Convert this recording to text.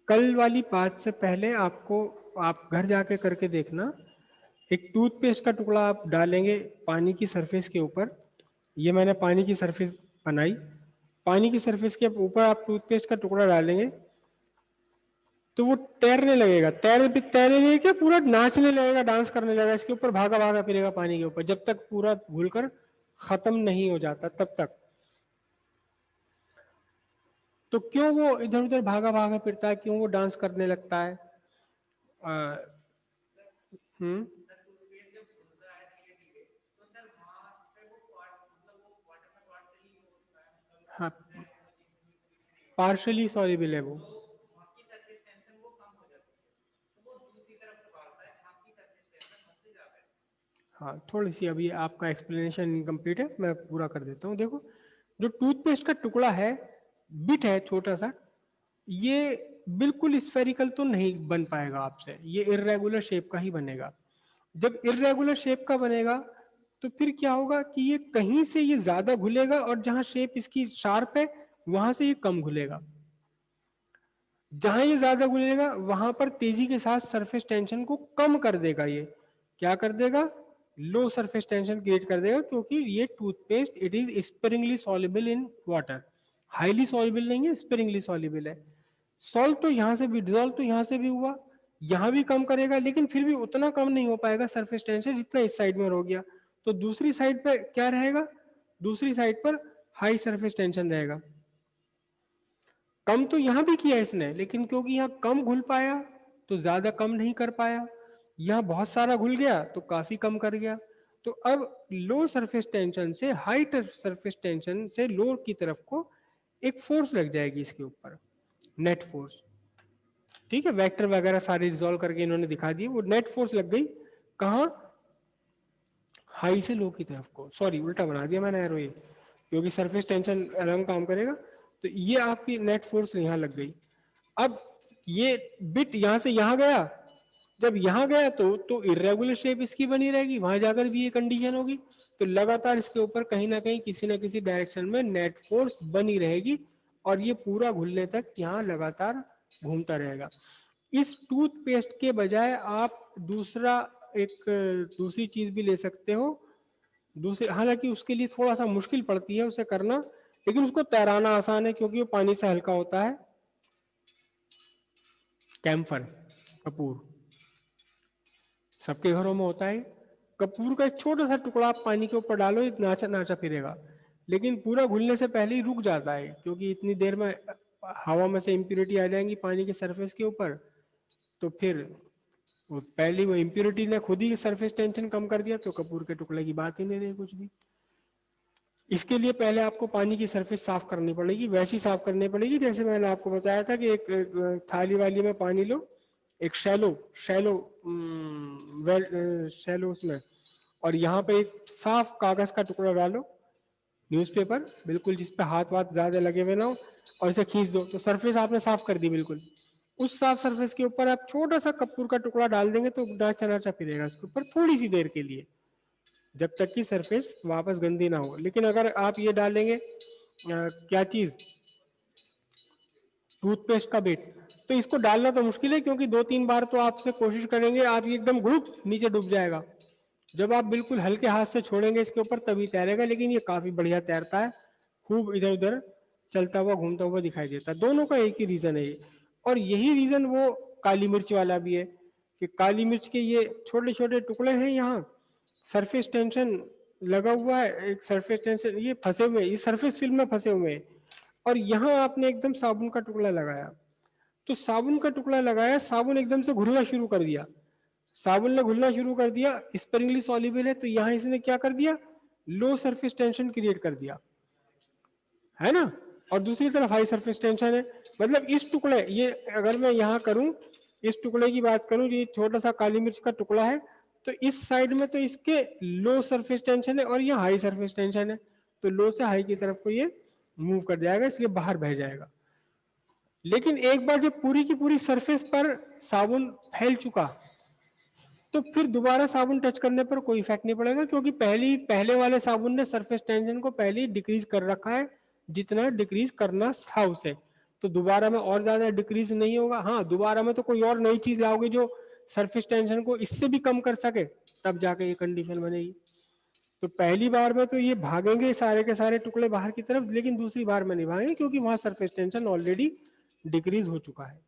कल वाली बात से पहले आपको, आप घर जाके करके देखना, एक टूथपेस्ट का टुकड़ा आप डालेंगे पानी की सरफेस के ऊपर। ये मैंने पानी की सरफेस बनाई, पानी की सरफेस के ऊपर आप टूथपेस्ट का टुकड़ा डालेंगे तो वो तैरने लगेगा, तैरेगा क्या, पूरा नाचने लगेगा, डांस करने लगेगा, इसके ऊपर भागा भागा फिरेगा पानी के ऊपर, जब तक पूरा घुलकर खत्म नहीं हो जाता तब तक। तो क्यों वो इधर उधर भागा भागा फिरता है, क्यों वो डांस करने लगता है? आ, हम्म हाँ, पार्शली सॉल्युबल है वो। हाँ, थोड़ी सी अभी आपका एक्सप्लेनेशन इनकम्प्लीट है, मैं पूरा कर देता हूँ। देखो, जो टूथपेस्ट का टुकड़ा है, बिट है छोटा सा, ये बिल्कुल स्फेरिकल तो नहीं बन पाएगा आपसे, ये इर्रेगुलर शेप का ही बनेगा। जब इर्रेगुलर शेप का बनेगा तो फिर क्या होगा कि ये कहीं से ये ज्यादा घुलेगा और जहां शेप इसकी शार्प है वहां से ये कम घुलेगा। जहां ये ज्यादा घुलेगा वहां पर तेजी के साथ सरफेस टेंशन को कम कर देगा। ये क्या कर देगा? लो सरफेस टेंशन क्रिएट कर देगा, क्योंकि ये toothpaste it is sparingly soluble in water. Highly soluble नहीं है, स्पेरिंगली सॉल्युबल है। सॉल्व तो यहां से भी, डिजोल्व तो यहां से भी हुआ, यहां भी कम करेगा, लेकिन फिर भी उतना कम नहीं हो पाएगा सरफेस टेंशन जितना इस साइड में हो गया। तो दूसरी साइड पर क्या रहेगा? दूसरी साइड पर हाई सरफेस टेंशन रहेगा। कम तो यहां भी किया इसने, लेकिन क्योंकि यहां कम घुल पाया तो ज्यादा कम नहीं कर पाया, यहां बहुत सारा घुल गया तो काफी कम कर गया। तो अब लो सरफेस टेंशन से हाई सरफेस टेंशन से लो की तरफ को एक फोर्स लग जाएगी इसके ऊपर, नेट फोर्स। ठीक है, वेक्टर वगैरह सारे रिजॉल्व करके इन्होंने दिखा दिए, वो नेट फोर्स लग गई कहाँ? हाई से लो की तरफ को, सॉरी उल्टा बना दिया मैंने एरो ये, क्योंकि सरफेस टेंशन अलग काम करेगा। तो ये आपकी नेट फोर्स यहां लग गई। अब ये बिट यहां से यहां गया, जब यहां गया तो इरेगुलर शेप इसकी बनी रहेगी, वहां जाकर भी ये कंडीशन होगी। तो लगातार इसके ऊपर कहीं ना कहीं किसी ना किसी डायरेक्शन में नेट फोर्स बनी रहेगी और ये पूरा घुलने तक यहाँ लगातार घूमता रहेगा। इस टूथपेस्ट के बजाय आप दूसरा एक दूसरी चीज भी ले सकते हो। दूसरे, हालांकि उसके लिए थोड़ा सा मुश्किल पड़ती है उसे करना, लेकिन उसको तैराना आसान है क्योंकि वो पानी से हल्का होता है। कैम्फर, कपूर, सबके घरों में होता है। कपूर का एक छोटा सा टुकड़ा आप पानी के ऊपर डालो, एक नाचा नाचा फिरेगा, लेकिन पूरा घुलने से पहले ही रुक जाता है, क्योंकि इतनी देर में हवा में से इम्प्योरिटी आ जाएंगी पानी के सरफेस के ऊपर। तो फिर वो पहली वो इम्प्योरिटी ने खुद ही सरफेस टेंशन कम कर दिया, तो कपूर के टुकड़े की बात ही नहीं रही कुछ भी। इसके लिए पहले आपको पानी की सरफेस साफ करनी पड़ेगी, वैसी साफ करनी पड़ेगी जैसे मैंने आपको बताया था कि एक थाली वाली में पानी लो, एक शैलो शैलो वेल शैलो उसमें, और यहाँ पे एक साफ कागज का टुकड़ा डालो, न्यूज़पेपर बिल्कुल जिस पे हाथ वाथ ज्यादा लगे हुए ना हो, और इसे खींच दो तो सरफेस आपने साफ कर दी बिल्कुल। उस साफ सरफेस के ऊपर आप छोटा सा कपूर का टुकड़ा डाल देंगे तो नाचा नाचा फिरेगा इसके ऊपर थोड़ी सी देर के लिए, जब तक कि सरफेस वापस गंदी ना हो। लेकिन अगर आप ये डालेंगे क्या चीज, टूथपेस्ट का बिट, तो इसको डालना तो मुश्किल है, क्योंकि 2-3 बार तो आपसे कोशिश करेंगे आप, ये एकदम ग्रुप नीचे डूब जाएगा। जब आप बिल्कुल हल्के हाथ से छोड़ेंगे इसके ऊपर तभी तैरेगा, लेकिन ये काफी बढ़िया तैरता है, खूब इधर उधर चलता हुआ घूमता हुआ दिखाई देता है। दोनों का एक ही रीजन है ये, और यही रीजन वो काली मिर्च वाला भी है, कि काली मिर्च के ये छोटे छोटे टुकड़े हैं, यहाँ सरफेस टेंशन लगा हुआ है, एक सरफेस टेंशन ये फंसे हुए, ये सरफेस फिल्म में फंसे हुए हैं, और यहाँ आपने एकदम साबुन का टुकड़ा लगाया, तो साबुन का टुकड़ा लगाया, साबुन एकदम से घुलना शुरू कर दिया, साबुन ने घुलना शुरू कर दिया, स्प्रिंगली सॉल्युबल है, तो यहां इसने क्या कर दिया? लो सरफेस टेंशन क्रिएट कर दिया, है ना। और दूसरी तरफ हाई सरफेस टेंशन है, मतलब इस टुकड़े, ये अगर मैं यहाँ करूं, इस टुकड़े की बात करूं, ये छोटा सा काली मिर्च का टुकड़ा है, तो इस साइड में तो इसके लो सरफेस टेंशन है और ये हाई सरफेस टेंशन है, तो लो से हाई की तरफ को ये मूव कर जाएगा, इसलिए बाहर बह जाएगा। लेकिन एक बार जब पूरी की पूरी सरफेस पर साबुन फैल चुका, तो फिर दोबारा साबुन टच करने पर कोई इफेक्ट नहीं पड़ेगा, क्योंकि पहले वाले साबुन ने सरफेस टेंशन को पहले ही डिक्रीज कर रखा है जितना डिक्रीज करना था उसे। तो दोबारा में और ज्यादा डिक्रीज नहीं होगा। हाँ, दोबारा में तो कोई और नई चीज लाओगे जो सरफेस टेंशन को इससे भी कम कर सके, तब जाके ये कंडीशन बनेगी। तो पहली बार में तो ये भागेंगे सारे के सारे टुकड़े बाहर की तरफ, लेकिन दूसरी बार में नहीं भागेंगे क्योंकि वहां सरफेस टेंशन ऑलरेडी डिक्रीज हो चुका है।